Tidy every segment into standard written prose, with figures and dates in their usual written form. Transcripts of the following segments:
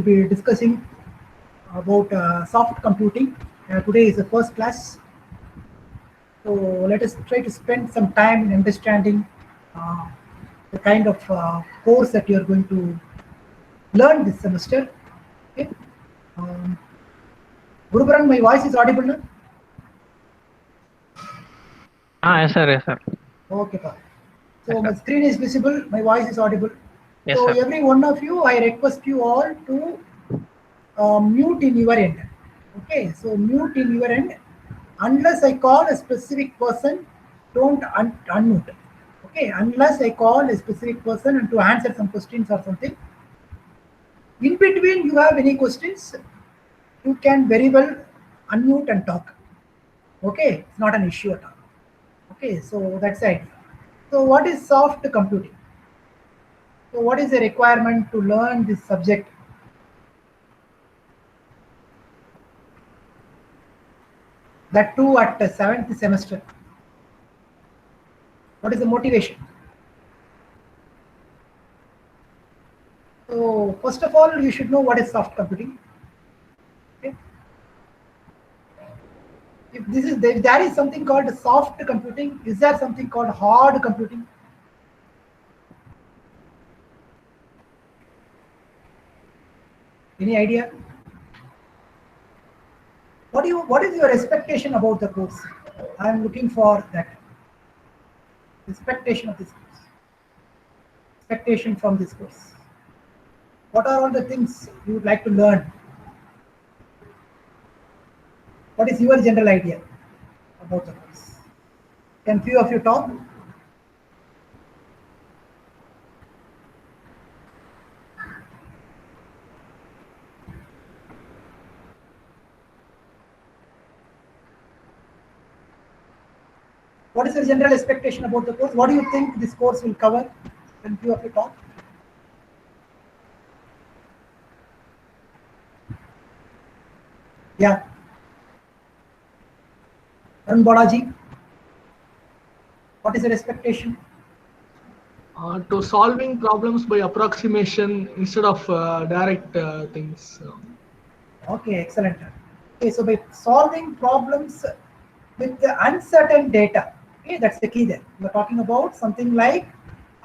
be discussing about soft computing. Today is the first class, so let us try to spend some time in understanding uh, the kind of course that you are going to learn this semester. Okay. Um, Gurubaran, my voice is audible now? Yes, sir. Yes, sir. Okay, fine. Yes, So my sir. screen is visible, my voice is audible. Yes, So sir. every one of you, I request you all to mute in your end. Okay, so mute in your end. Unless I call a specific person, don't unmute. Okay, unless I call a specific person and to answer some questions or something. In between, you have any questions, you can very well unmute and talk. Okay, it's not an issue at all. Okay, so that's the idea. So, what is soft computing? So, what is the requirement to learn this subject? That too at the seventh semester. What is the motivation? So, first of all, you should know what is soft computing. Okay? If there is something called soft computing, is there something called hard computing? Any idea? What is your expectation about the course? I am looking for that expectation of this course. Expectation from this course. What are all the things you would like to learn? What is your general idea about the course? Can few of you talk? What is your general expectation about the course? What do you think this course will cover? Can few of you talk? Yeah. Arun Balaji, what is your expectation? To solving problems by approximation instead of direct things. Okay, excellent. Okay, so by solving problems with the uncertain data, okay, that's the key there. We're talking about something like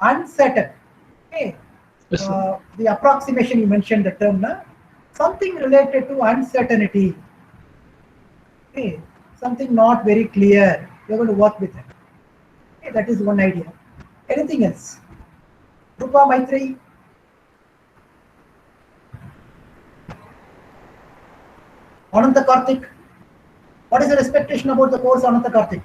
uncertain. Okay, Yes, sir. the approximation you mentioned the term, na? Something related to uncertainty. Okay, something not very clear. You're going to work with it. Okay, that is one idea. Anything else? Rupa Maitri, Ananta Karthik. What is your expectation about the course, Ananta Karthik?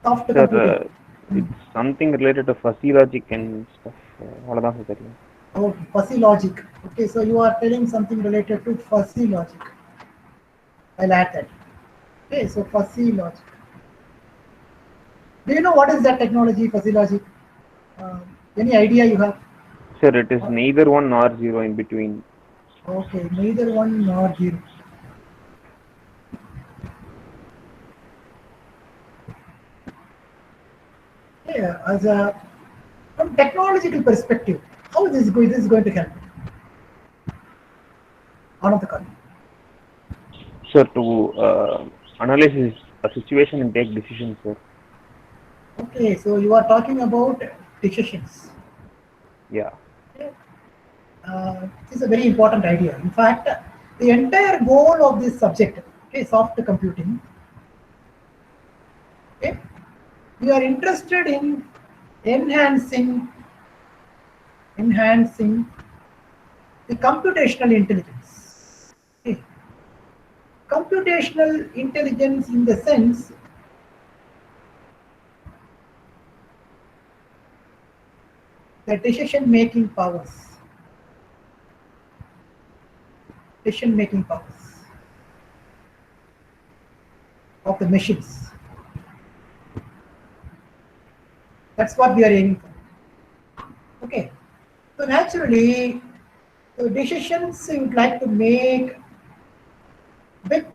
Soft Sir, computing. it's something related to fuzzy logic and stuff. அவ்வளவுதான் sir தெரியும். Oh, fuzzy logic. Okay, so you are telling something related to fuzzy logic. I'll add that. Okay, so fuzzy logic. Do you know what is that technology, fuzzy logic? Any idea you have? Sir, it is neither one nor zero in between. Okay, neither one nor zero. Yeah, as a from technological perspective, how is this going to help? Another card. Sir, to analyze a situation and take decisions, sir. Okay, so you are talking about decisions. Yeah. Okay. This is a very important idea. In fact, the entire goal of this subject, okay, soft computing, okay, we are interested in enhancing the computational intelligence. Okay. Computational intelligence in the sense the decision-making powers of the machines. That's what we are aiming for. Okay. So naturally, the decisions you would like to make with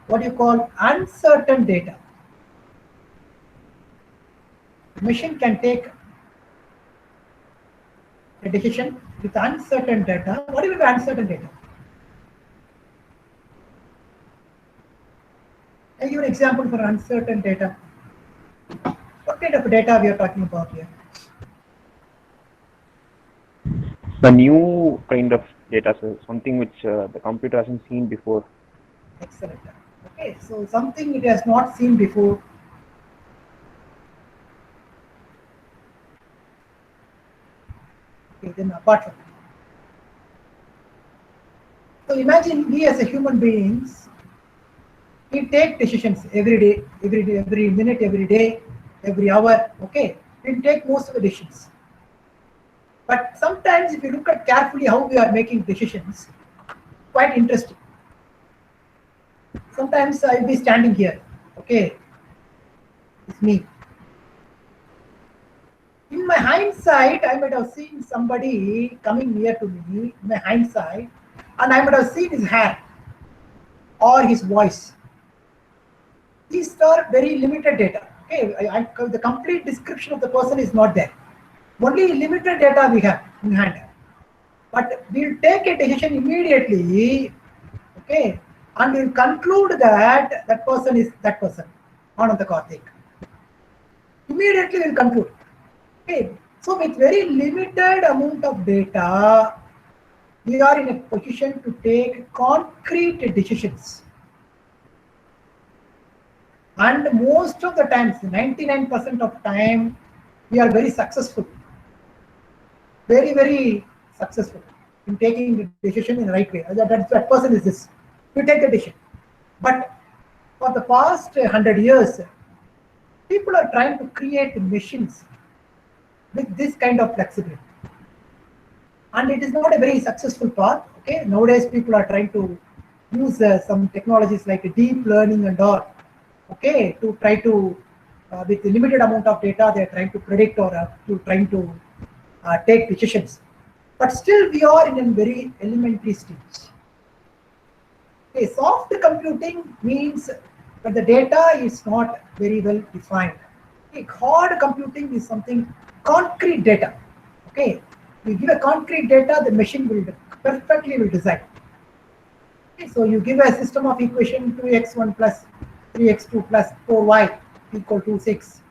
what you call uncertain data. The machine can take a decision with uncertain data. What do you mean by uncertain data? I'll give an example for uncertain data. What kind of data we are talking about here? The new kind of data, so something which the computer hasn't seen before. Excellent. Okay, so something it has not seen before. Okay, then apart from that. So imagine we as a human beings, we take decisions every day, every minute, every day, every hour. Okay, we take most of the decisions. But sometimes, if you look at carefully how we are making decisions, quite interesting. Sometimes I'll be standing here. Okay, it's me. In my hindsight, I might have seen somebody coming near to me. In my hindsight, and I might have seen his hair or his voice. These are very limited data. Okay, the complete description of the person is not there. Only limited data we have in hand. But we'll take a decision immediately, okay, and we'll conclude that that person is that person, Ananda Karthik. Immediately we'll conclude. Okay, so with very limited amount of data, we are in a position to take concrete decisions. And most of the times, 99% of time, we are very successful. Very, very successful in taking the decision in the right way. That person is this. We take the decision. But for the past 100 years, people are trying to create machines with this kind of flexibility. And it is not a very successful path. Okay, nowadays people are trying to use some technologies like deep learning and all. Okay, to try to with a limited amount of data, they are trying to predict or trying to take decisions. But still, we are in a very elementary stage. Okay, soft computing means that the data is not very well defined. Okay, hard computing is something concrete data. Okay, you give a concrete data, the machine will perfectly will design. Okay, so you give a system of equation 2x1 plus 3x2 plus 4y equal to 6.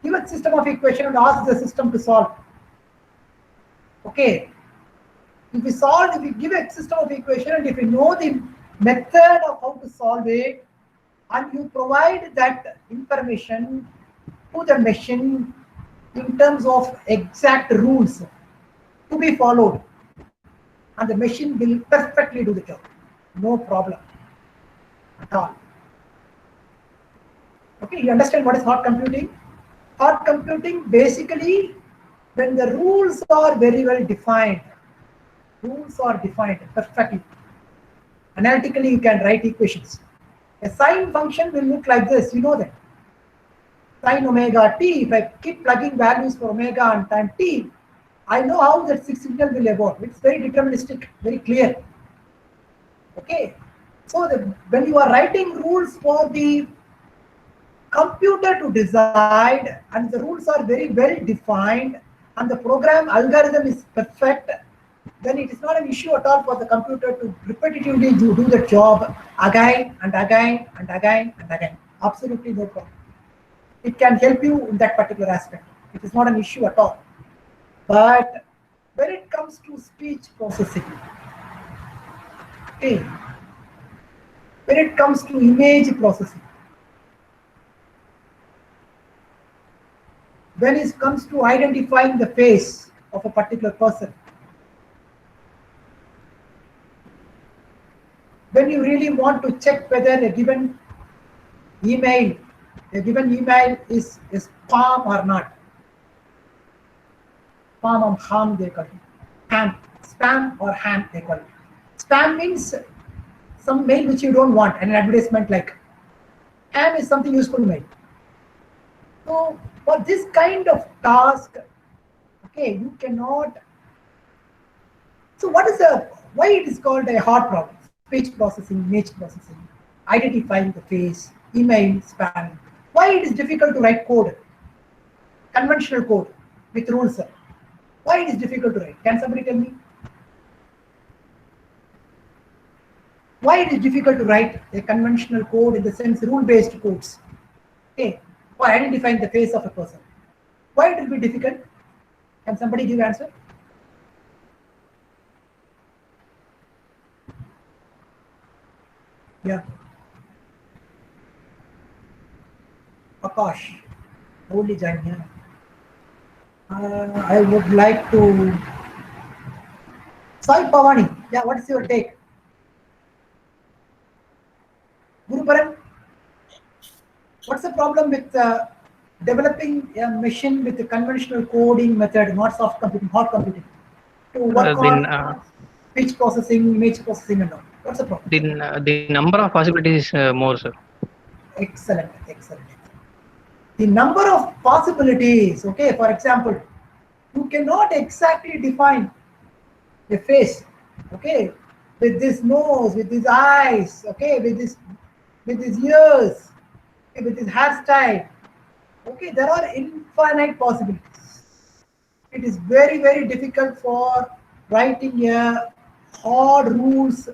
Give a system of equation and ask the system to solve. Okay, if we give a system of equation, and if we know the method of how to solve it, and you provide that information to the machine in terms of exact rules to be followed, and the machine will perfectly do the job. No problem at all. Okay, you understand what is hard computing? Hard computing basically when the rules are very well defined. Rules are defined perfectly. Analytically, you can write equations. A sine function will look like this, you know that. Sine omega t, if I keep plugging values for omega and time t, I know how that signal will evolve. It's very deterministic, very clear. Okay, so when you are writing rules for the computer to decide, and the rules are very well defined, and the program algorithm is perfect, then it is not an issue at all for the computer to repetitively do the job again and again and again and again. Absolutely no problem. It can help you in that particular aspect. It is not an issue at all. But when it comes to speech processing, okay, when it comes to image processing, when it comes to identifying the face of a particular person, when you really want to check whether a given email is spam or not. Spam or ham they call it. Ham. Spam or ham they call it. Spam means some mail which you don't want, an advertisement like. Ham is something useful mail. So for this kind of task, okay, you cannot. So why it is called a hard problem? Speech processing, image processing, identifying the face, email, spam. Why it is difficult to write code, conventional code with rules? Why it is difficult to write? Can somebody tell me? Why it is difficult to write a conventional code in the sense rule-based codes? Okay, for identifying the face of a person. Why it will be difficult? Can somebody give answer? Yeah. Akash, only join here. I would like to. Sai Pavani, yeah, what's your take? Guruparan, what's the problem with developing a machine with the conventional coding method, not soft computing, hard computing, to work Then on speech processing, image processing, and all? What's the problem? the number of possibilities is more, sir. Excellent, excellent. The number of possibilities, okay, for example, you cannot exactly define a face, okay, with this nose, with these eyes, okay, with his ears, okay, with his hairstyle, okay, there are infinite possibilities. It is very, very difficult for writing a hard rules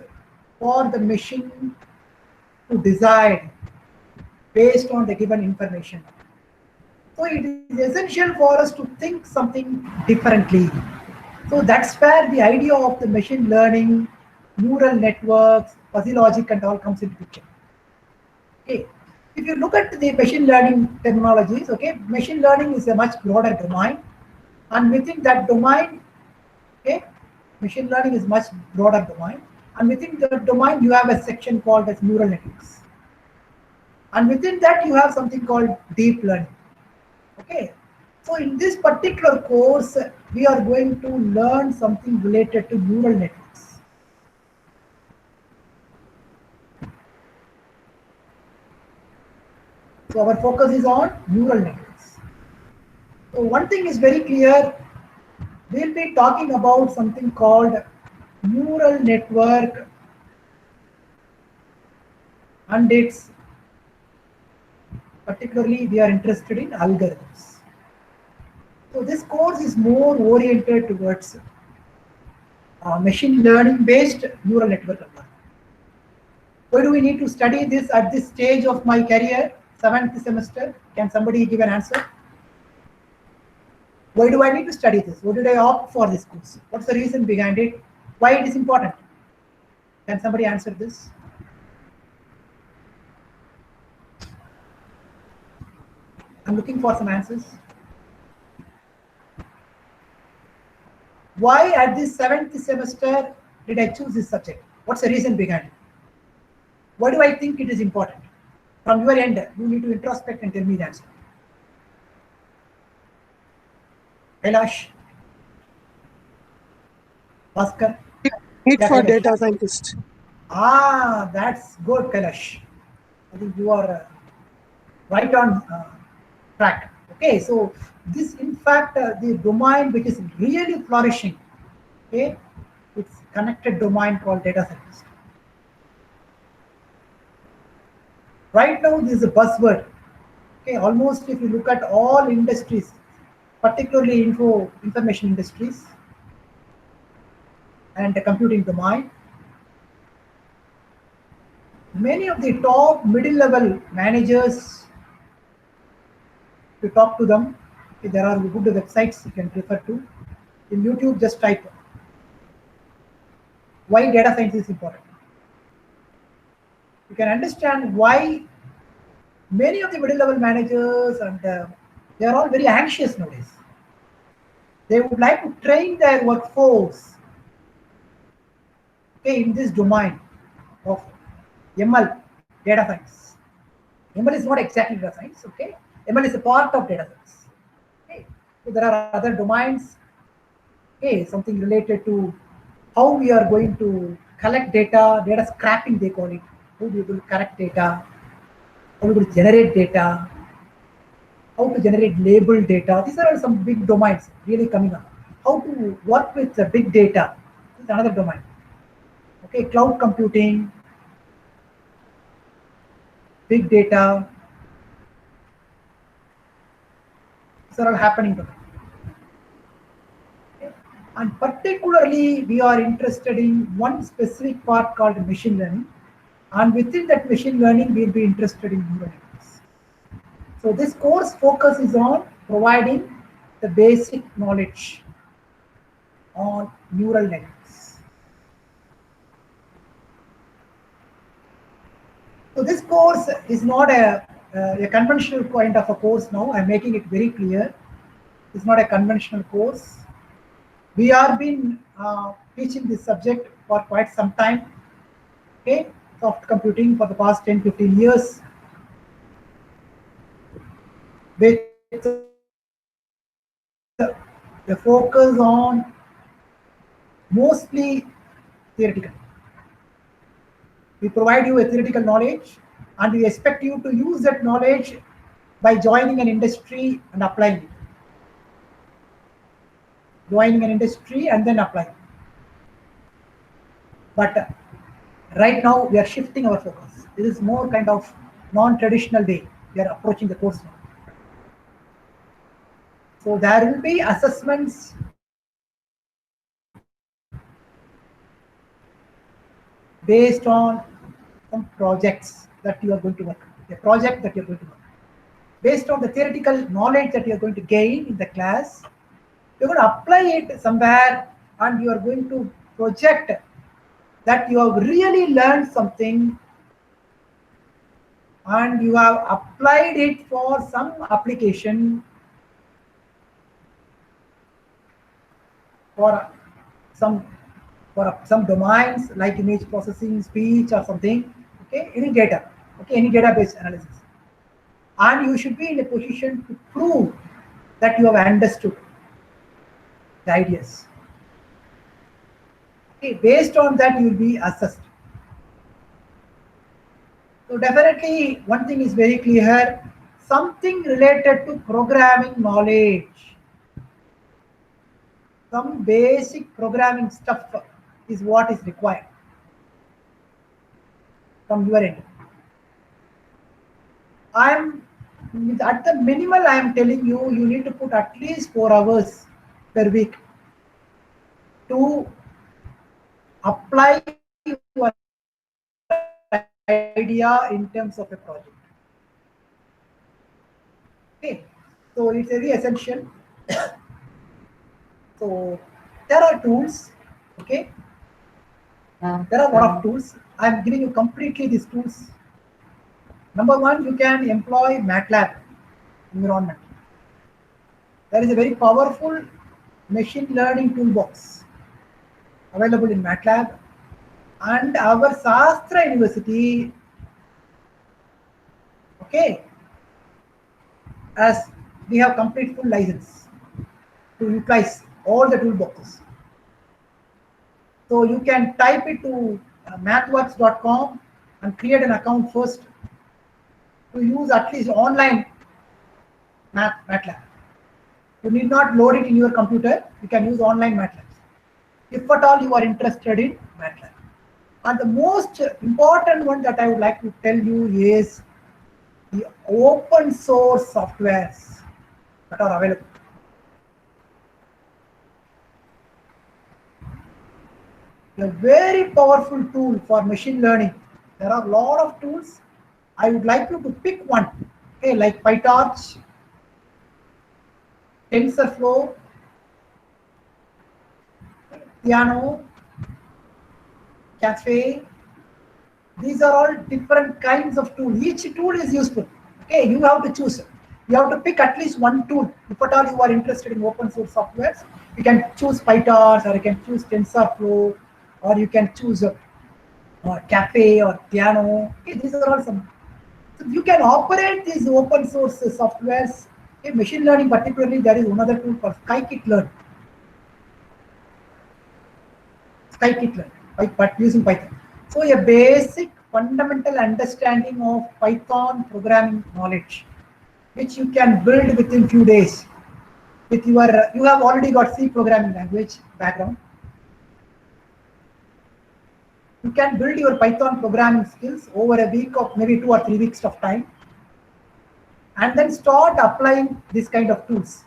for the machine to decide based on the given information. So it is essential for us to think something differently. So that's where the idea of the machine learning, neural networks, fuzzy logic and all comes into picture. Okay. If you look at the machine learning terminologies, okay, machine learning is a much broader domain. And within that domain, okay, machine learning is much broader domain. And within the domain, you have a section called as neural networks. And within that, you have something called deep learning. Okay, so in this particular course, we are going to learn something related to neural networks. So our focus is on neural networks. So one thing is very clear, we'll be talking about something called neural network and its, particularly we are interested in algorithms. So this course is more oriented towards machine learning based neural network learning. Why do we need to study this at this stage of my career, 7th semester? Can somebody give an answer? Why do I need to study this? Why did I opt for this course? What's the reason behind it? Why it is important? Can somebody answer this? I'm looking for some answers. Why at this 7th semester did I choose this subject? What's the reason behind it? Why do I think it is important? From your end, you need to introspect and tell me the answer. Kailash? Bhaskar? Need Yeah, for Kailash. data scientist. Ah, that's good, Kailash. I think you are right on track. Okay, so this, in fact, the domain which is really flourishing, okay, it's connected domain called data scientist. Right now, this is a buzzword. Okay, almost if you look at all industries, particularly information industries and the computing domain, many of the top middle-level managers, to talk to them, okay, there are good websites you can refer to. In YouTube, just type why data science is important. You can understand why many of the middle-level managers and they are all very anxious nowadays. They would like to train their workforce, okay, in this domain of ML, data science. ML is not exactly data science, okay? ML is a part of data science. Okay? So there are other domains, okay, something related to how we are going to collect data, data scrapping they call it. How do you collect data? How do you generate data? How to generate labeled data? These are some big domains really coming up. How to work with the big data is another domain. Okay, cloud computing, big data. These are all happening today. Okay. And particularly, we are interested in one specific part called machine learning. And within that machine learning, we'll be interested in neural networks. So this course focus is on providing the basic knowledge on neural networks. So this course is not a conventional kind of a course now. I'm making it very clear. It's not a conventional course. We have been teaching this subject for quite some time. Okay, soft computing for the past 10-15 years. With the focus on mostly theoretical. We provide you a theoretical knowledge and we expect you to use that knowledge by joining an industry and applying it. Joining an industry and then applying. But right now we are shifting our focus. This is more kind of non-traditional way we are approaching the course now. So there will be assessments based on some projects that you are going to work, a project that you are going to work. Based on the theoretical knowledge that you are going to gain in the class, you're going to apply it somewhere and you are going to project that you have really learned something and you have applied it for some application for some domains like image processing, speech or something, okay, any data, okay, any database analysis. And you should be in a position to prove that you have understood the ideas. Okay, based on that you will be assessed. So definitely one thing is very clear, something related to programming knowledge, some basic programming stuff is what is required from your end. At the minimal, I am telling you, you need to put at least 4 hours per week to apply your idea in terms of a project. Okay, so it's very essential. So there are tools, okay? There are a lot of tools. I'm giving you completely these tools. Number one, you can employ MATLAB environment. There is a very powerful machine learning toolbox available in MATLAB, and our Shastra University, okay, as we have complete full license to utilize all the toolboxes. So you can type it to mathworks.com and create an account first to use at least online MATLAB. You need not load it in your computer. You can use online MATLAB if at all you are interested in MATLAB. And the most important one that I would like to tell you is the open source softwares that are available. A very powerful tool for machine learning. There are a lot of tools. I would like you to pick one, okay, like PyTorch, TensorFlow, Piano, Caffe. These are all different kinds of tools. Each tool is useful. Okay, you have to choose. You have to pick at least one tool. If at all you are interested in open source softwares, you can choose PyTorch, or you can choose TensorFlow, or you can choose Caffe or Piano. Okay, these are all some. So you can operate these open source softwares. In machine learning particularly, there is another tool called Scikit-learn. Scikit-learn, but using Python. So a basic fundamental understanding of Python programming knowledge, which you can build within few days. With your, you have already got C programming language background. You can build your Python programming skills over a week of maybe 2 or 3 weeks of time, and then start applying this kind of tools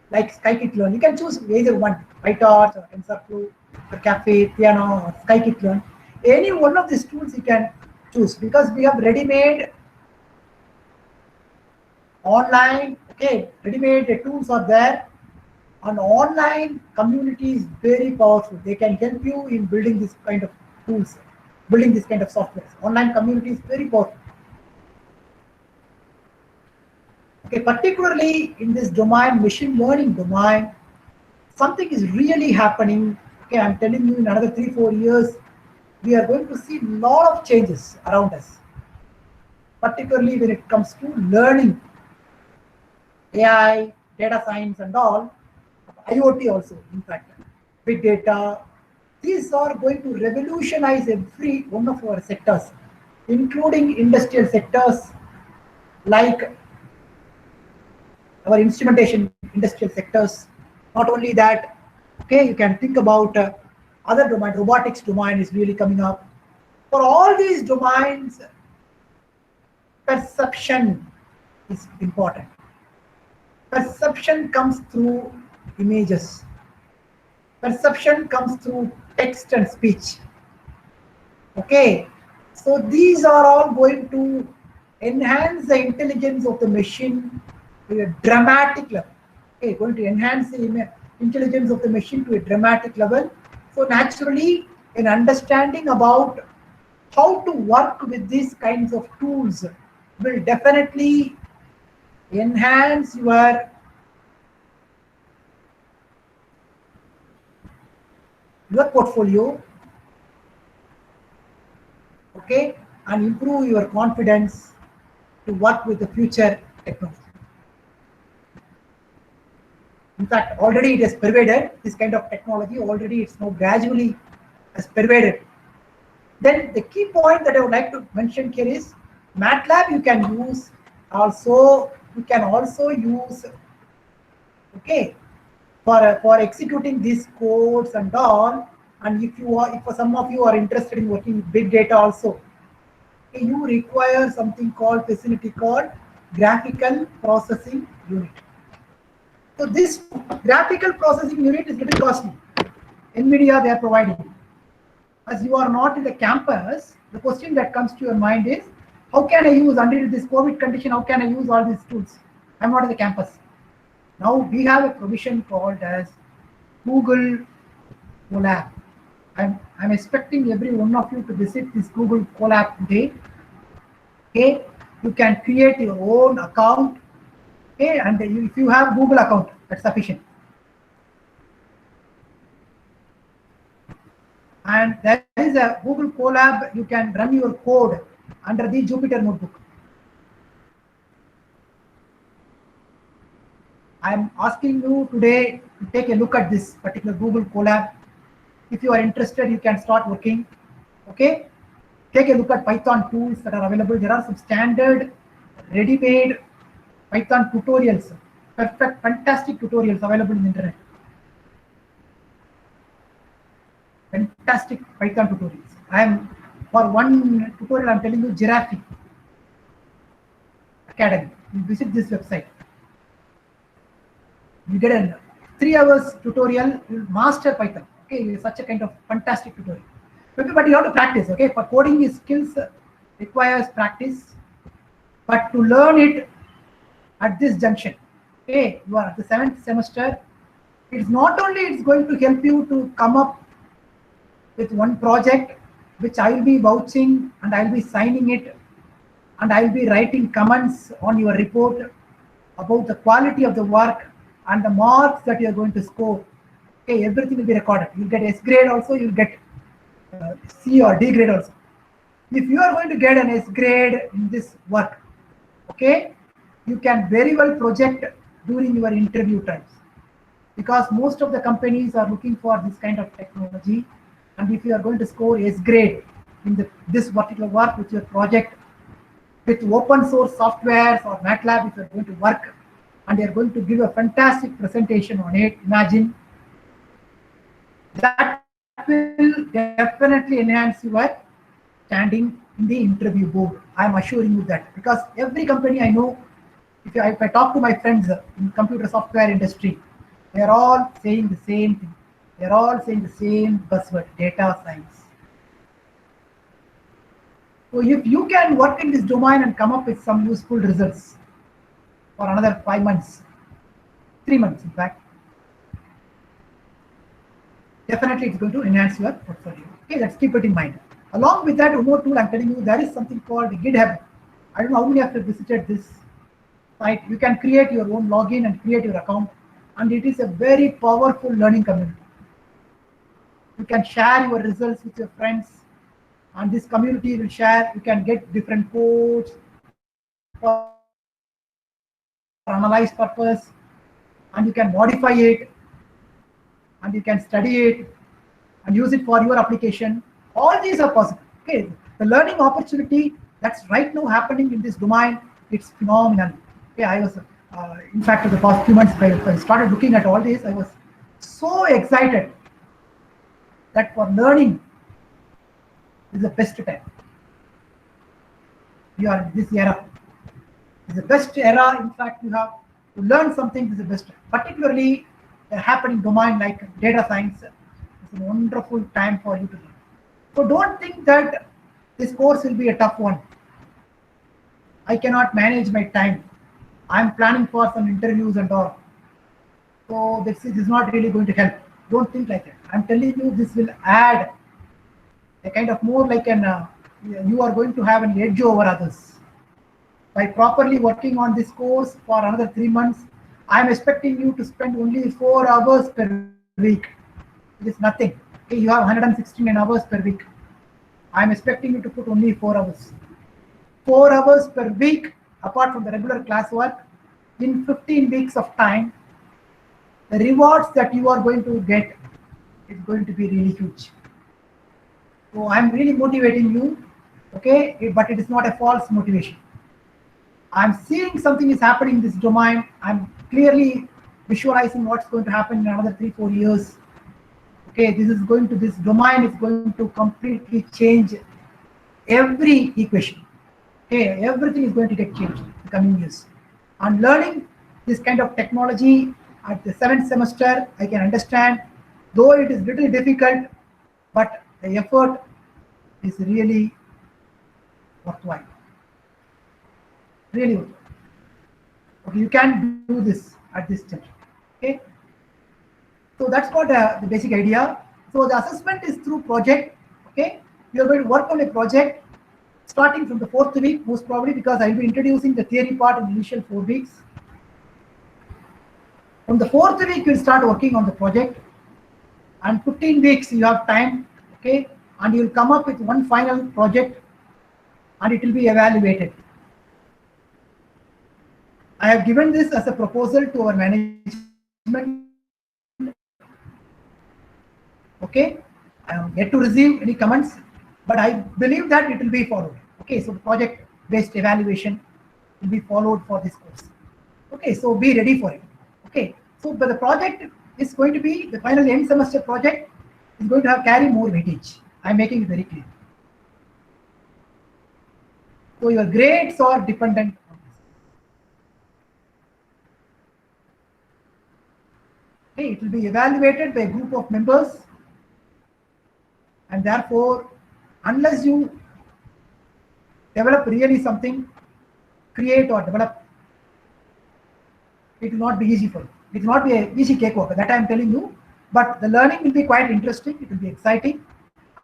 like Scikit-learn. You can choose either one, PyTorch or TensorFlow or Caffe, Piano or Scikit-learn. any one of these tools you can choose, because we have ready-made online, okay, ready-made tools are there. An online community is very powerful. They can help you in building this kind of tools, building this kind of software. Online community is very powerful. Okay, particularly in this domain, machine learning domain, something is really happening. Okay, I'm telling you, in another 3-4 years, we are going to see a lot of changes around us, particularly when it comes to learning, AI, data science and all, IoT also, in fact, big data. These are going to revolutionize every one of our sectors, including industrial sectors like our instrumentation industrial sectors. Not only that, okay, you can think about other domain, robotics domain is really coming up. For all these domains, perception is important. Perception comes through images. Perception comes through text and speech. Okay, so these are all going to enhance the intelligence of the machine to a dramatic level. Okay, going to enhance the intelligence of the machine to a dramatic level. So naturally, an understanding about how to work with these kinds of tools will definitely enhance your portfolio, okay, and improve your confidence to work with the future technology. In fact, already it has pervaded, this kind of technology, already it's now gradually has pervaded. Then the key point that I would like to mention here is MATLAB you can use also, you can also use, okay, for executing these codes and all. And if you are, if some of you are interested in working with big data also, okay, you require something called facility called graphical processing unit. So this graphical processing unit is little costly. NVIDIA, they are providing it. As you are not in the campus, the question that comes to your mind is, how can I use, under this COVID condition, how can I use all these tools? I'm not in the campus. Now we have a provision called as Google Colab. I'm expecting every one of you to visit this Google Colab today. Okay, you can create your own account. Okay, and if you have Google account, that's sufficient. And there is a Google Colab, you can run your code under the Jupyter Notebook. I'm asking you today to take a look at this particular Google Colab. If you are interested, you can start working. Okay, take a look at Python tools that are available. There are some standard, ready-made Python tutorials, perfect, fantastic tutorials available in the internet. Fantastic Python tutorials. For one tutorial, I'm telling you, Giraffe Academy. You visit this website. You get a 3 hours tutorial, you master Python. Okay, it's such a kind of fantastic tutorial. Okay, but you have to practice. Okay, for coding skills requires practice, but to learn it at this junction, okay, you are at the 7th semester. It's not only it's going to help you to come up with one project which I will be vouching and I'll be signing it, and I'll be writing comments on your report about the quality of the work and the marks that you're going to score. Okay, everything will be recorded. You'll get S grade also, you'll get C or D grade also. If you are going to get an S grade in this work, okay, you can very well project during your interview times, because most of the companies are looking for this kind of technology. And if you are going to score S grade in this particular work with your project with open source softwares or MATLAB, if you are going to work and they are going to give a fantastic presentation on it, imagine, that will definitely enhance your standing in the interview board. I am assuring you that, because every company I know, if I talk to my friends in computer software industry, they are all saying the same thing. They are all saying the same buzzword, data science. So if you can work in this domain and come up with some useful results for another 5 months, 3 months in fact, definitely it's going to enhance your portfolio. Okay, let's keep it in mind. Along with that, one more tool I'm telling you, there is something called GitHub. I don't know how many of you visited this site. You can create your own login and create your account, and it is a very powerful learning community. You can share your results with your friends, and this community will share. You can get different codes for analyze purpose, and you can modify it, and you can study it and use it for your application. All these are possible. Okay, the learning opportunity that's right now happening in this domain, it's phenomenal. Okay, I was, in fact, in the past few months, I started looking at all this. I was so excited that for learning is the best time. We are in this era. It's the best era. In fact, you have to learn something is the best. Particularly a happening domain like data science. It's a wonderful time for you to learn. So don't think that this course will be a tough one. I cannot manage my time. I'm planning for some interviews and all. So this is not really going to help. Don't think like that. I'm telling you, this will add a kind of more like an, you are going to have an edge over others. By properly working on this course for another 3 months, I'm expecting you to spend only 4 hours per week. It is nothing. Okay, you have 169 hours per week. I'm expecting you to put only 4 hours. 4 hours per week, apart from the regular classwork, in 15 weeks of time, the rewards that you are going to get is going to be really huge. So I'm really motivating you, okay, but it is not a false motivation. I'm seeing something is happening in this domain. I'm clearly visualizing what's going to happen in another 3-4 years. Okay, this domain is going to completely change every equation. Okay, everything is going to get changed in the coming years. And learning this kind of technology at the 7th semester, I can understand, though it is little difficult, but the effort is really worthwhile. Really worthwhile. Okay, you can do this at this stage. Okay. So that's what the basic idea. So the assessment is through project. Okay, you are going to work on a project starting from the 4th week, most probably, because I will be introducing the theory part in the initial 4 weeks. From the 4th week, you will start working on the project, and 15 weeks you have time. Okay, and you will come up with one final project, and it will be evaluated. I have given this as a proposal to our management. Okay, I am yet to receive any comments, but I believe that it will be followed. Okay, so the project-based evaluation will be followed for this course. Okay, so be ready for it. Okay, so but the project is going to be the final end semester project is going to carry more weightage. I'm making it very clear. So your grades are dependent on this. Okay, it will be evaluated by a group of members, and therefore, unless you develop really something, create or develop, it will not be easy for you. It will not be an easy cakewalk, that I am telling you, but the learning will be quite interesting, it will be exciting,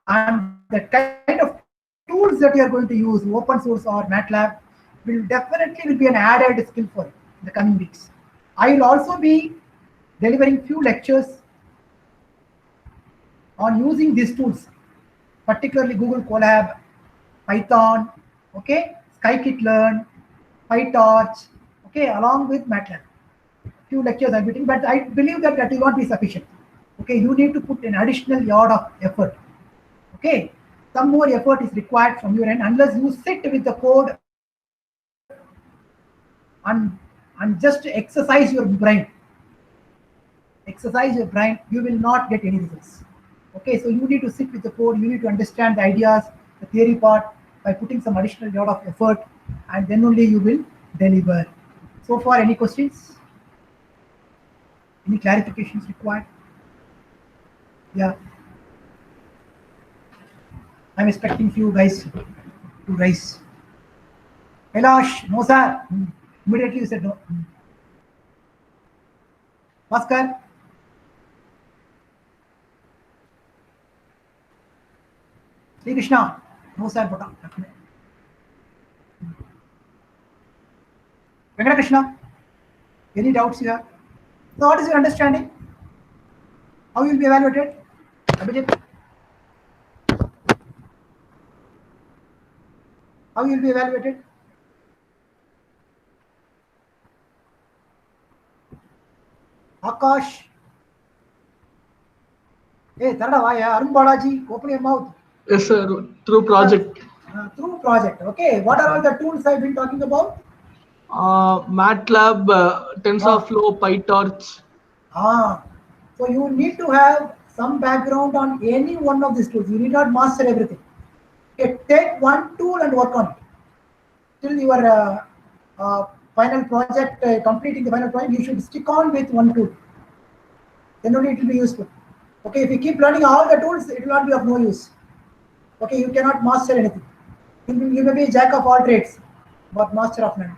and the kind of tools that you are going to use, open source or MATLAB, will definitely be an added skill for you in the coming weeks. I will also be delivering few lectures on using these tools, particularly Google Colab, Python, okay, scikit-learn, PyTorch, okay, along with MATLAB. Few lectures I'm getting, but I believe that that will not be sufficient. Okay, you need to put an additional yard of effort. Okay, some more effort is required from your end unless you sit with the code and just exercise your brain. Exercise your brain, you will not get any results. Okay, so you need to sit with the code, you need to understand the ideas, the theory part, by putting some additional lot of effort, and then only you will deliver. So far, any questions? Any clarifications required? Yeah. I'm expecting few guys to rise. Kailash, no sir. Immediately you said no. Bhaskar. Sri Krishna, no sir. Venkata Krishna, any doubts you have? So what is your understanding? How you will be evaluated? Abhijit? How you will be evaluated? Akash. Hey, Tarada, why? Arun Balaji, open your mouth. Yes, sir. Through project. Through project. Okay. What are all the tools I've been talking about? MATLAB, TensorFlow, PyTorch. So you need to have some background on any one of these tools. You need not master everything. Okay, take one tool and work on it. Till your final project, completing the final project, you should stick on with one tool. Then only it will be useful. Okay, if you keep learning all the tools, it will not be of no use. Okay, you cannot master anything. You may be a jack of all trades, but master of none.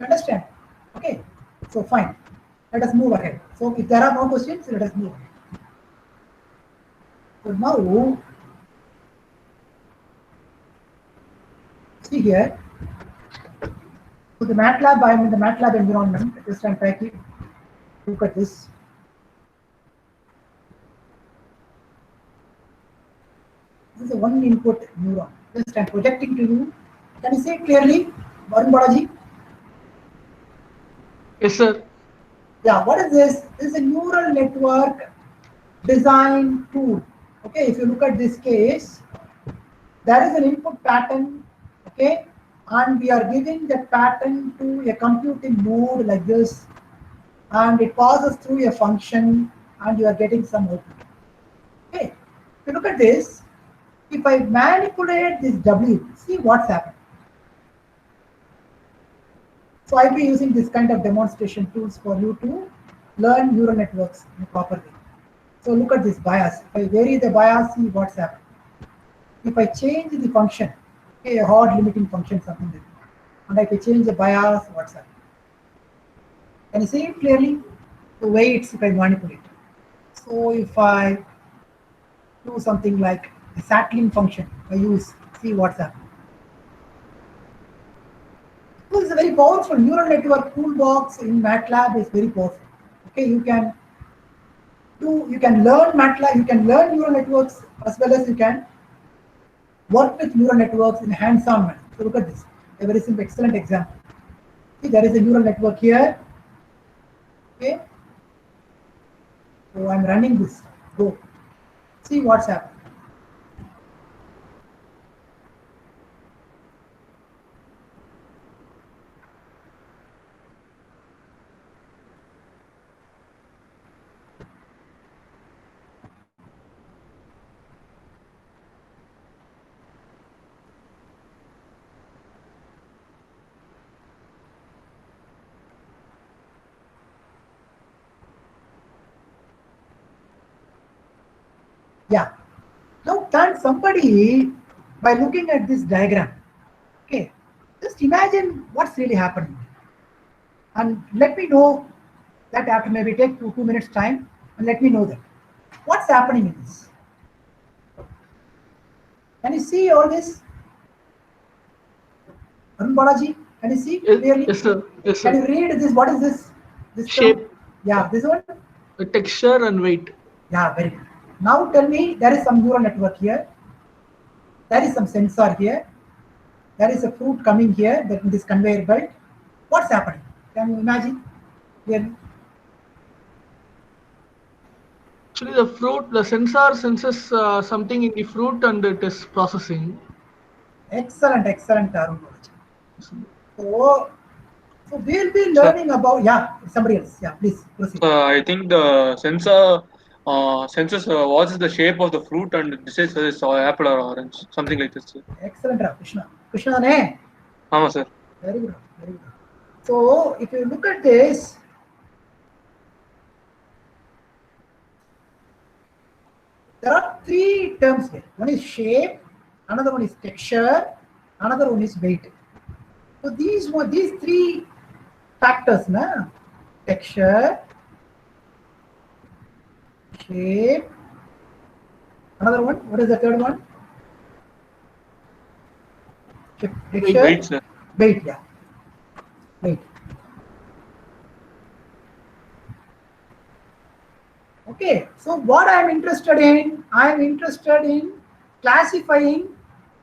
Understand? Okay, so fine. Let us move ahead. So if there are no questions, let us move ahead. So now, see here. So the MATLAB, I am in the MATLAB environment. Just I'm trying to look at this. This is a one input neuron. Just I'm projecting to you. Can you see it clearly, Varun Balaji? Yes, sir. Yeah, what is this? This is a neural network design tool. Okay, if you look at this case, there is an input pattern, okay, and we are giving that pattern to a computing node like this, and it passes through a function, and you are getting some output. Okay, if you look at this, if I manipulate this W, see what's happened. So I'll be using this kind of demonstration tools for you to learn neural networks in a proper way. So look at this bias. If I vary the bias, see what's happened. If I change the function, okay, a hard limiting function, something like that, and if I change the bias, what's happening? Can you see it clearly? The way it's if I manipulate. So if I do something like a sattling function, I use, see what's happening. So it's a very powerful neural network toolbox in MATLAB is very powerful. Okay, you can learn MATLAB, you can learn neural networks as well as you can work with neural networks in a hands-on manner. So look at this, a very simple, excellent example. See, there is a neural network here. Okay, so I'm running this. Go. See what's happening. Yeah. Now, can somebody, by looking at this diagram, okay, just imagine what's really happening, and let me know that after maybe take 2 minutes time, and let me know that what's happening in this. Can you see all this? Arun Balaji, can you see clearly? Yes, sir. Yes, sir. Can you read this? What is this? This Shape. term? Yeah, this one. The texture and weight. Yeah, very good. Now tell me, there is some neural network here. There is some sensor here. There is a fruit coming here, that in this conveyor belt. What's happening? Can you imagine? Clearly? Actually, the sensor senses something in the fruit and it is processing. Excellent, excellent, Arun. So we'll be learning about, yeah, somebody else. Yeah, please proceed. I think the sensor senses what is the shape of the fruit and decides whether it's apple or orange, something like this. Sir. Excellent, Krishna. Krishna, ne? Ama, sir. Very good, very good. So if you look at this, there are three terms here. One is shape, another one is texture, another one is weight. So these three factors, na? Texture, shape, another one, what is the third one? Texture, Weight, sir. weight, yeah. Weight. Okay, so what I am interested in, I am interested in classifying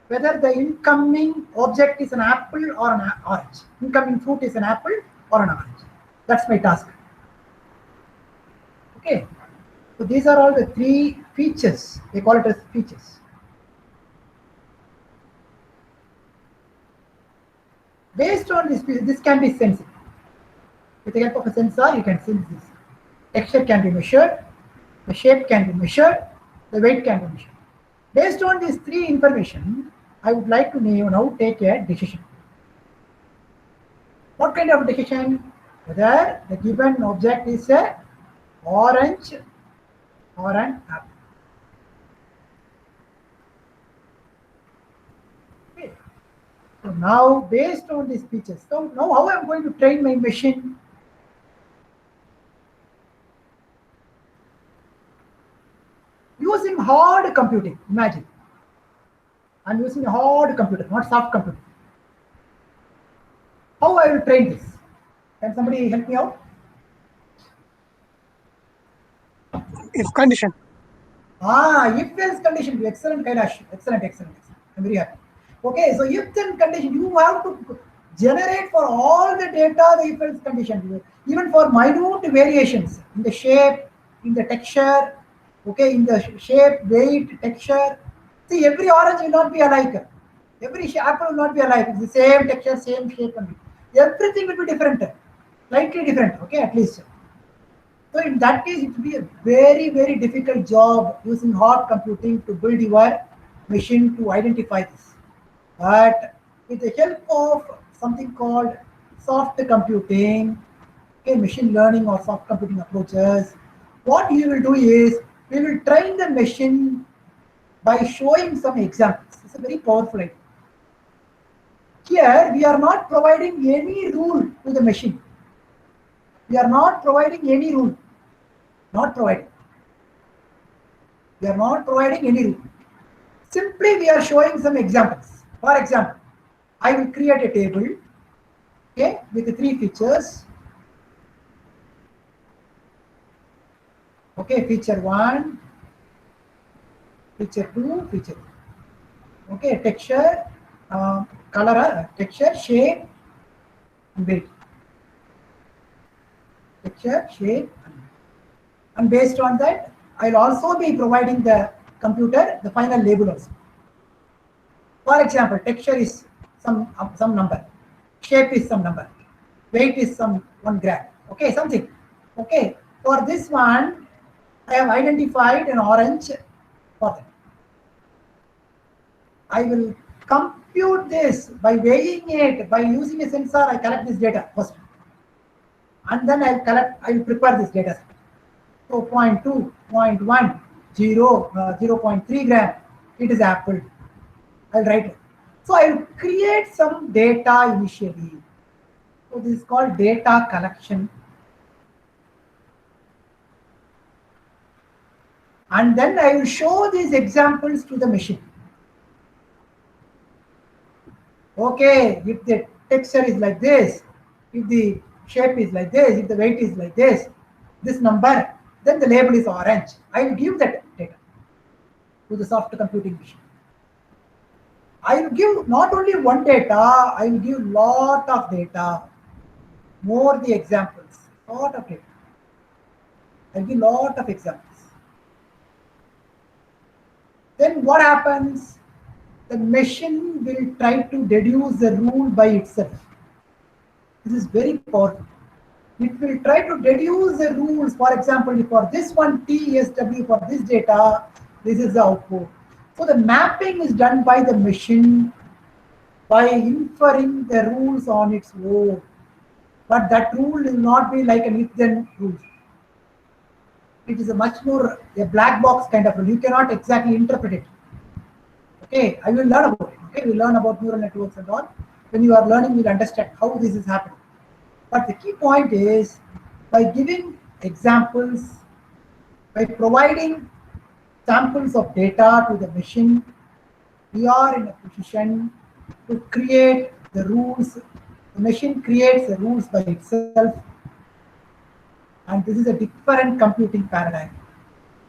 whether the incoming object is an apple or an orange. Incoming fruit is an apple or an orange. That's my task. Okay, so these are all the three features. They call it as features. Based on this can be sensed. With the help of a sensor, you can sense this. Texture can be measured, the shape can be measured, the weight can be measured. Based on these three information, I would like to now take a decision. What kind of decision? Whether the given object is a orange or an apple. Okay. So now, based on these features, so now how I am going to train my machine? Using hard computing. Imagine, I'm using a hard computer, not soft computer. How I will train this? Can somebody help me out? If condition. If else condition. Excellent, Kailash. Excellent. I'm very happy. Okay, so if then condition, you have to generate for all the data the if else condition, even for minute variations in the shape, in the texture, okay, in the shape, weight, texture. See, every orange will not be alike. Every apple will not be alike. It's the same texture, same shape, and everything will be different, slightly different. Okay, at least. So in that case, it will be a very, very difficult job using hard computing to build your machine to identify this. But with the help of something called soft computing, okay, machine learning or soft computing approaches, what you will do is we will train the machine by showing some examples. It's a very powerful idea. Here, we are not providing any rule to the machine. We are not providing any rule. Not providing. We are not providing any rule. Simply, we are showing some examples. For example, I will create a table, okay, with the three features. Okay, feature 1, feature 2, feature 3. Okay, texture, color, texture, shape, and weight. Texture, shape, and based on that, I'll also be providing the computer the final label also. For example, texture is some number, shape is some number, weight is some 1 gram. Okay, something. Okay, for this one, I have identified an orange for them. I will compute this by weighing it, by using a sensor. I collect this data first, and then I will prepare this data. So 0.2, 0.1, 0, 0.3 gram, it is apple. I'll write it. So I will create some data initially. So this is called data collection. And then I will show these examples to the machine. Okay, if the texture is like this, if the shape is like this, if the weight is like this number, then the label is orange. I will give that data to the soft computing machine. I will give not only one data, I will give lot of data, more the examples, lot of data. I will give lot of examples. Then what happens? The machine will try to deduce the rule by itself. This is very powerful. It will try to deduce the rules. For example, for this one TSW, for this data, this is the output. So the mapping is done by the machine by inferring the rules on its own. But that rule will not be like an if-then rule. It is a much more a black box kind of rule. You cannot exactly interpret it. Okay, I will learn about it. Okay, we learn about neural networks and all. When you are learning, you'll understand how this is happening. But the key point is by giving examples, by providing samples of data to the machine, we are in a position to create the rules. The machine creates the rules by itself, and this is a different computing paradigm.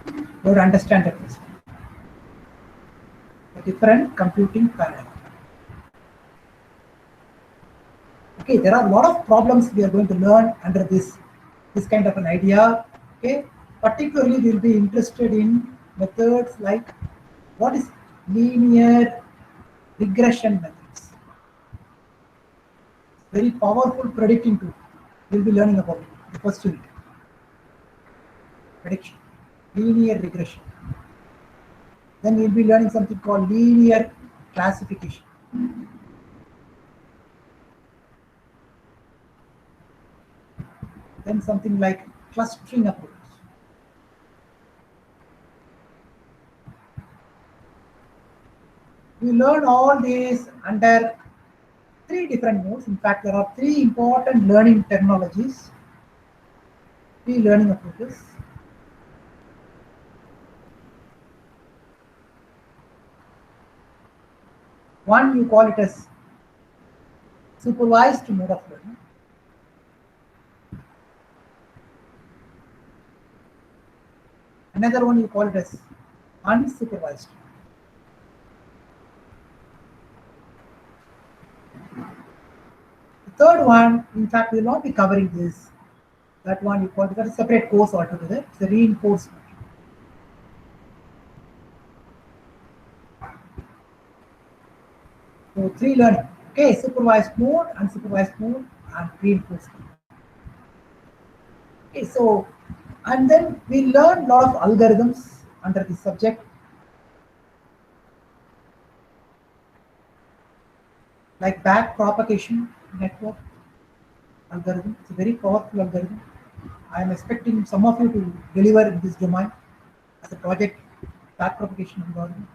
You have to understand that. A different computing paradigm. Okay, there are a lot of problems we are going to learn under this kind of an idea. Okay, particularly we'll be interested in methods like what is linear regression methods. Very powerful predicting tool. We'll be learning about it. The first unit. Prediction, linear regression. Then we'll be learning something called linear classification. Then something like clustering approach. We learn all these under 3 different modes. In fact, there are 3 important learning terminologies, 3 learning approaches. One, you call it as supervised mode of learning. Another one you call it as unsupervised. The third one, in fact, we will not be covering this. That one you call it as a separate course altogether. It's a reinforcement. So 3 learning. Okay, supervised mode, unsupervised mode, and reinforcement. Okay, so and then we learn a lot of algorithms under this subject, like back propagation network algorithm. It's a very powerful algorithm. I am expecting some of you to deliver in this domain as a project. Back propagation algorithm.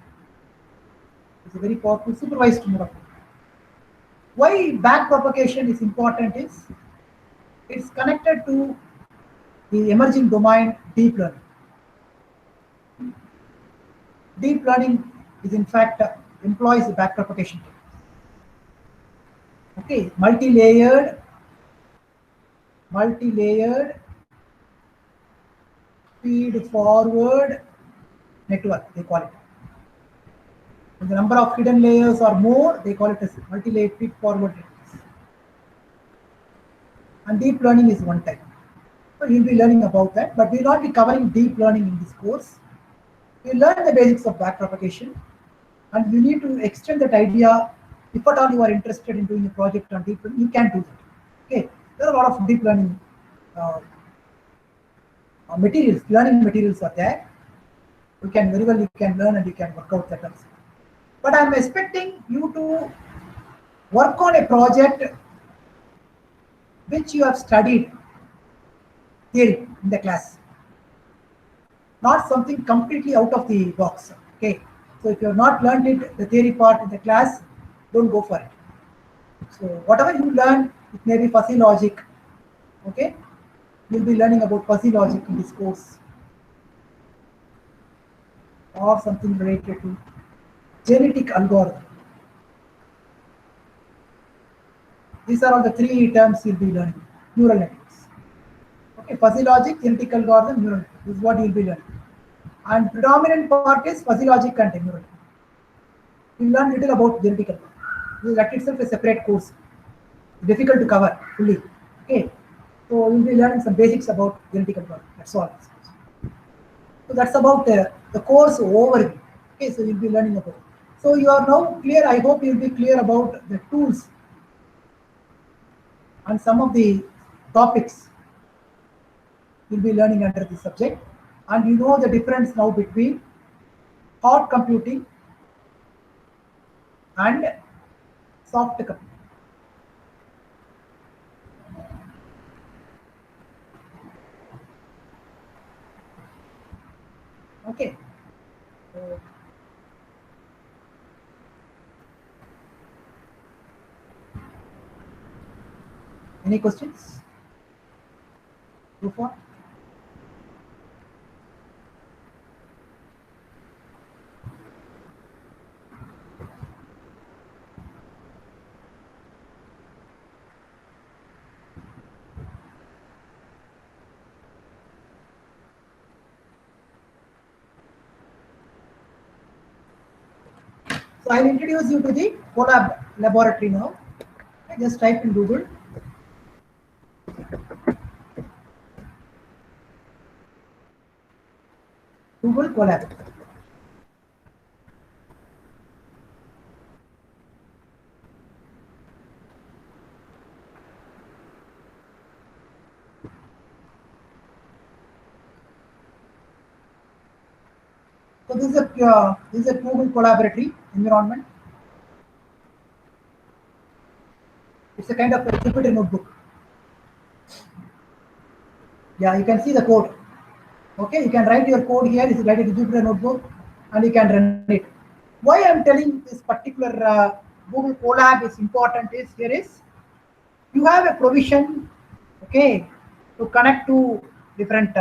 It's a very powerful supervised mode. Why back propagation is important is it's connected to the emerging domain deep learning. Deep learning is in fact employs the back propagation technique. Okay, multi-layered feed forward network, they call it. When the number of hidden layers are more, they call it as multi-layered feed forward networks. And deep learning is one type. So you'll be learning about that, but we will not be covering deep learning in this course. You learn the basics of backpropagation, and you need to extend that idea. If at all you are interested in doing a project on deep learning, you can do that. Okay, there are a lot of deep learning materials, learning materials are there. You can very well learn and you can work out that also. But I'm expecting you to work on a project which you have studied theory in the class, not something completely out of the box. Okay, so if you have not learned it, the theory part in the class, don't go for it. So whatever you learn, it may be fuzzy logic. Okay, you'll be learning about fuzzy logic in this course, or something related to genetic algorithm. These are all the 3 terms you'll be learning. Neural networks. Okay, fuzzy logic, genetic algorithm, neural network. This is what you'll be learning. And predominant part is fuzzy logic and neural network. You'll learn little about genetic algorithm. That itself is a separate course. Difficult to cover fully. Okay, so you'll be learning some basics about genetic algorithm. That's all. So that's about the course overview. Okay, so you'll be learning about it. So you are now clear. I hope you'll be clear about the tools and some of the topics you'll be learning under this subject, and you know the difference now between hard computing and soft computing. Okay. Any questions? So far? So I'll introduce you to the Colab laboratory now. I just type in Google. Google Colab. So this is a Google Collaboratory environment. It's a kind of a Jupyter notebook. Yeah, you can see the code. Okay, you can write your code here. Is write it in Jupyter notebook, and you can run it. Why I'm telling this particular Google Colab is important is here is you have a provision, okay, to connect to different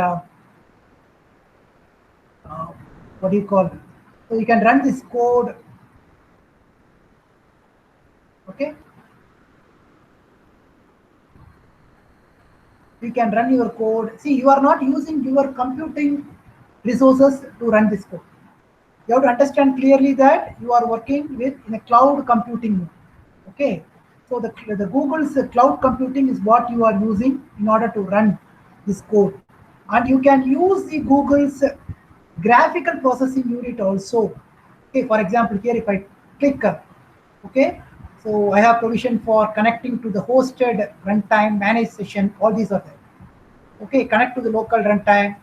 what do you call it? So you can run this code, okay. You can run your code. See, you are not using your computing resources to run this code. You have to understand clearly that you are working with in a cloud computing mode. Okay, so the Google's cloud computing is what you are using in order to run this code, and you can use the Google's graphical processing unit also. Okay, for example, here if I click, okay, so I have provision for connecting to the hosted runtime, managed session, all these are there. Okay, connect to the local runtime.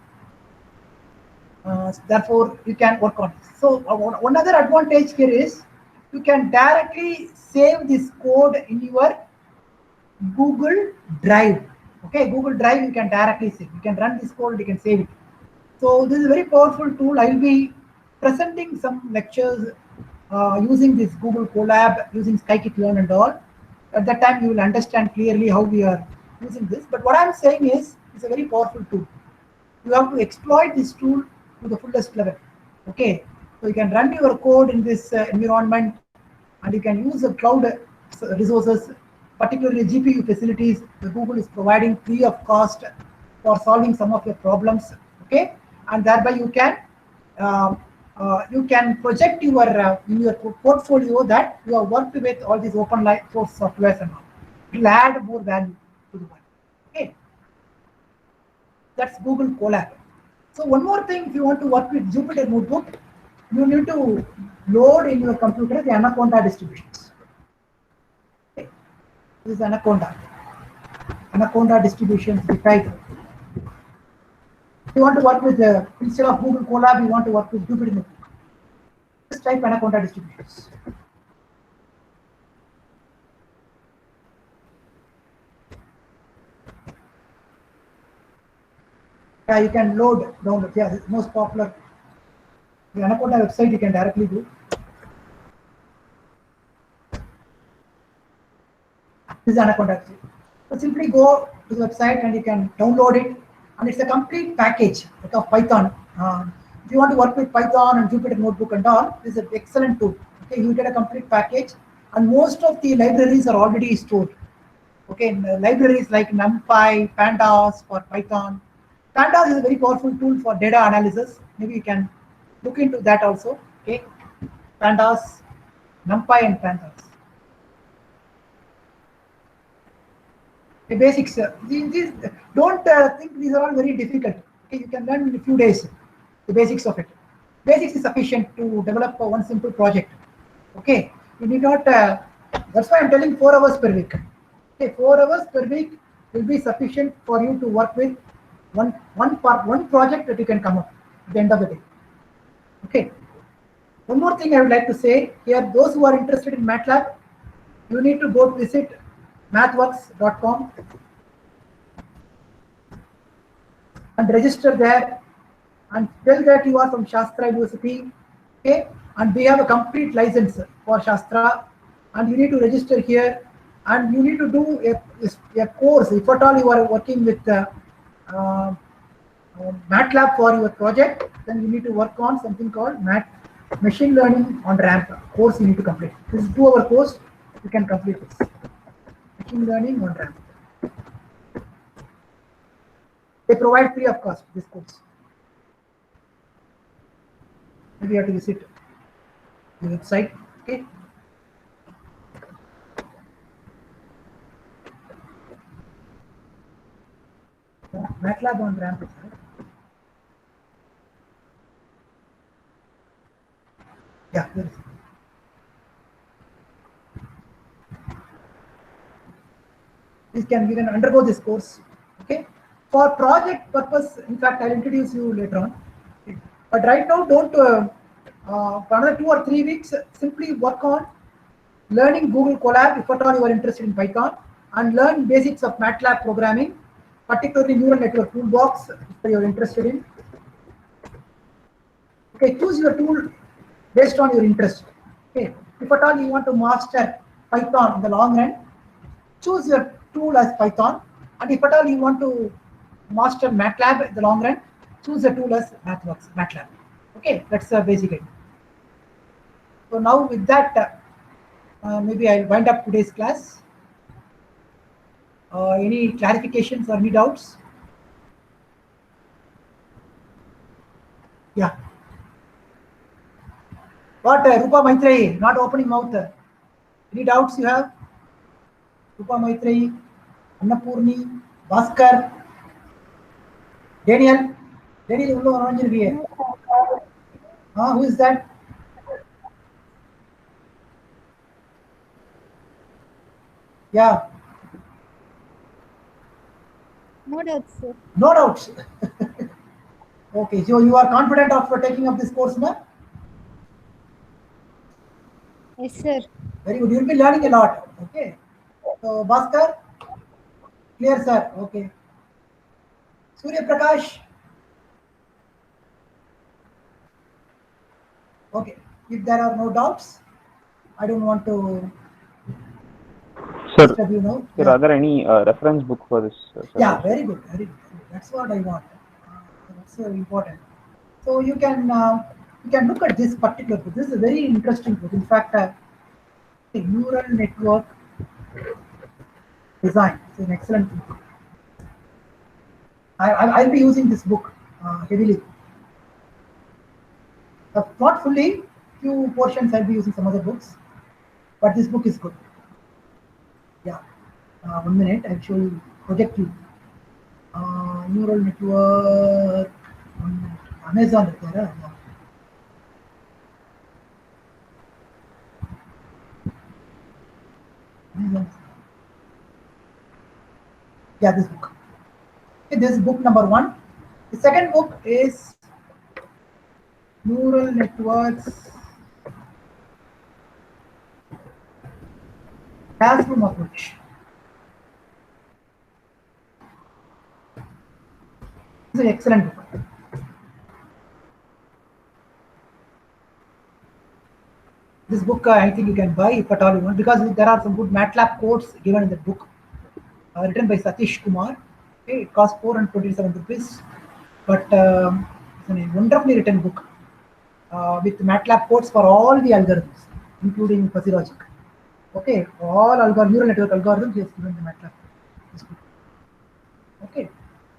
Therefore, you can work on this. So one other advantage here is you can directly save this code in your Google Drive. Okay, Google Drive you can directly save. You can run this code, you can save it. So this is a very powerful tool. I will be presenting some lectures using this Google Colab, using Scikit-learn and all. At that time, you will understand clearly how we are using this. But what I'm saying is, it's a very powerful tool. You have to exploit this tool to the fullest level. Okay, so you can run your code in this environment, and you can use the cloud resources, particularly GPU facilities. The Google is providing free of cost for solving some of your problems. Okay, and thereby you can project your in your portfolio that you have worked with all these open source softwares and all. It will add more value to the world. Okay, that's Google Colab. So one more thing, if you want to work with Jupyter Notebook, you need to load in your computer the Anaconda distributions. Okay. This is Anaconda distributions, the title. If you want to work with instead of Google Colab, you want to work with Jupyter Notebook. Just type Anaconda distributions. Yeah, you can download. Yeah, it's most popular. The Anaconda website you can directly do. This is Anaconda. So simply go to the website and you can download it, and it's a complete package of Python. If you want to work with Python and Jupyter Notebook and all, this is an excellent tool. Okay, you get a complete package, and most of the libraries are already stored. Okay, libraries like NumPy, Pandas for Python. Pandas is a very powerful tool for data analysis. Maybe you can look into that also. Okay, Pandas, NumPy, and Pandas. The basics. Don't think these are all very difficult. Okay, you can learn in a few days the basics of it. Basics is sufficient to develop one simple project. Okay, you need not. That's why I'm telling 4 hours per week. Okay, 4 hours per week will be sufficient for you to work with one project that you can come up at the end of the day. Okay. One more thing I would like to say here: those who are interested in MATLAB, you need to go visit mathworks.com and register there, and tell that you are from Shastra University. Okay, and we have a complete license for Shastra, and you need to register here and you need to do a course. If at all you are working with MATLAB for your project, then you need to work on something called machine learning on ramp course. You need to complete. This is 2-hour course. You can complete this machine learning on ramp. They provide free of cost this course. Maybe you have to visit the website. Okay. MATLAB on ramp. Yeah, there is. You can undergo this course. Okay. For project purpose, in fact, I'll introduce you later on. Okay. But right now, don't for another 2 or 3 weeks, simply work on learning Google Colab if at all you are interested in Python, and learn basics of MATLAB programming, particularly neural network toolbox if you are interested in. Okay, choose your tool based on your interest. Okay, if at all you want to master Python in the long run, choose your tool as Python, and if at all you want to master MATLAB in the long run, choose a tool as MATLAB. Okay, that's the basic idea. So now with that, maybe I'll wind up today's class. Any clarifications or any doubts? Yeah. What, Rupa Maitreyi, not opening mouth. Any doubts you have? Rupa Maitreyi, Annapurni, Bhaskar, Daniel. Daniel, who is that? Yeah. No doubts, sir. No doubts. Okay, so you are confident of taking up this course now? Yes, sir. Very good. You will be learning a lot. Okay. So Bhaskar, clear, sir. Okay. Surya Prakash. Okay. If there are no doubts, I don't want to Sir, disturb you now. sir, Yeah. are there any reference book for this? Yeah, very good, very good. That's what I want. That's very important. So you can look at this particular book. This is a very interesting book. In fact, the neural network design is an excellent book. I'll be using this book heavily. Not fully. Few portions I'll be using some other books, but this book is good. Yeah. 1 minute. I'll show you. Project you. Neural network. Amazon is there. Yeah. Amazon. Yeah, this book. Okay, this is book number 1. The second book is Neural Networks Classroom Approach. This is an excellent book. This book I think you can buy if at all you want, because there are some good MATLAB codes given in the book, written by Satish Kumar. Okay, it costs 427 rupees, but it's a wonderfully written book with MATLAB codes for all the algorithms, including fuzzy logic. Okay, all neural network algorithms is given the MATLAB. Okay,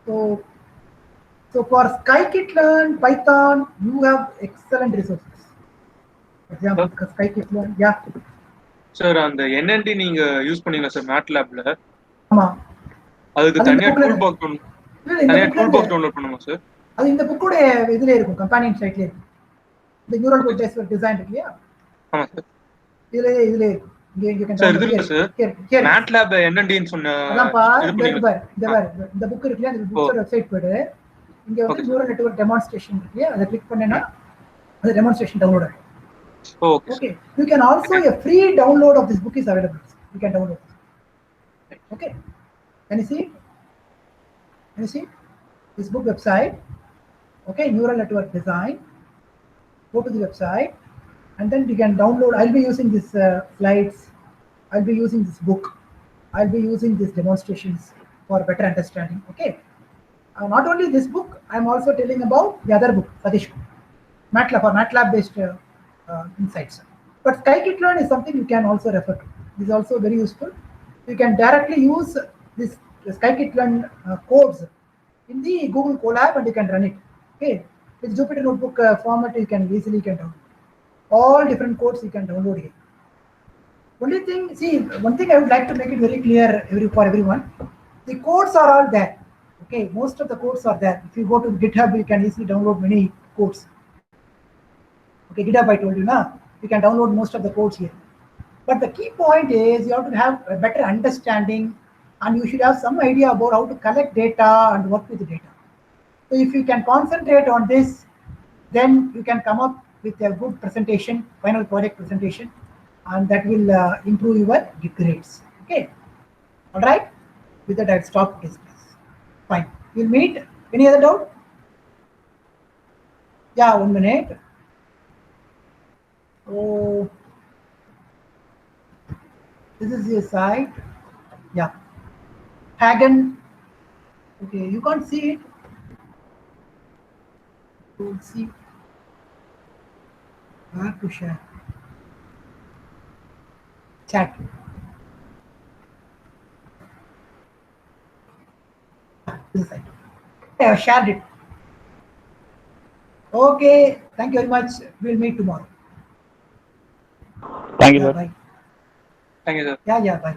so for scikit-learn Python, you have excellent resources. For example, scikit-learn, yeah. Sir அந்த என்என்டி நீங்க use பண்ணீங்களா sir மேட்லாப்ல? ஆமா. அதுக்கு தனியா tool box download பண்ணுமா sir? அது இந்த புக்கோட இதுல இருக்கும், கம்பெனியன் சைட்ல இருக்கும். இந்த நியூரல் நெட்வொர்க் டிசைன் இருக்கு இல்லையா? ஆமா சார். இதுல இருக்கும். இங்க சார் இதுல சார் மேட்லாப் என்என்டின்னு சொன்ன அதான்ப்பா இந்த புக் இருக்கு இல்லையா? அந்த புக்கோட வெப்சைட் போய்டு இங்க வந்து நியூரல் நெட்வொர்க் டெமான்ஸ்ட்ரேஷன் இருக்கு, அதை கிளிக் பண்ணேன்னா அது டெமான்ஸ்ட்ரேஷன் டவுன்லோட் ஆகும். Okay. You can also a free download of this book is available. You can download it. Okay. Can you see? Can you see this book website? Okay, neural network design. Go to the website, and then you can download. I'll be using this slides. I'll be using this book. I'll be using these demonstrations for better understanding. Okay. Not only this book, I'm also telling about the other book, Satish, MATLAB or MATLAB based insights. But scikit-learn is something you can also refer to. This is also very useful. You can directly use this scikit-learn codes in the Google Colab and you can run it. Okay, with Jupyter Notebook format, you can easily download all different codes. You can download here. Only thing, see, one thing I would like to make it very clear for everyone. The codes are all there. Okay, most of the codes are there. If you go to GitHub, you can easily download many codes. Okay, GitHub I told you now. You can download most of the codes here. But the key point is you have to have a better understanding and you should have some idea about how to collect data and work with the data. So if you can concentrate on this, then you can come up with a good presentation, final project presentation, and that will improve your grades. Okay, all right. With that, I'll stop this. Fine. We'll meet. Any other doubt? Yeah, 1 minute. Oh, this is your site. Yeah. Hagen. Okay, you can't see it. You'll see. I have to share. Chat. This side. I have shared it. Okay, thank you very much. We'll meet tomorrow. Thank you, Yeah, sir. bye. Thank you, sir. Yeah, bye.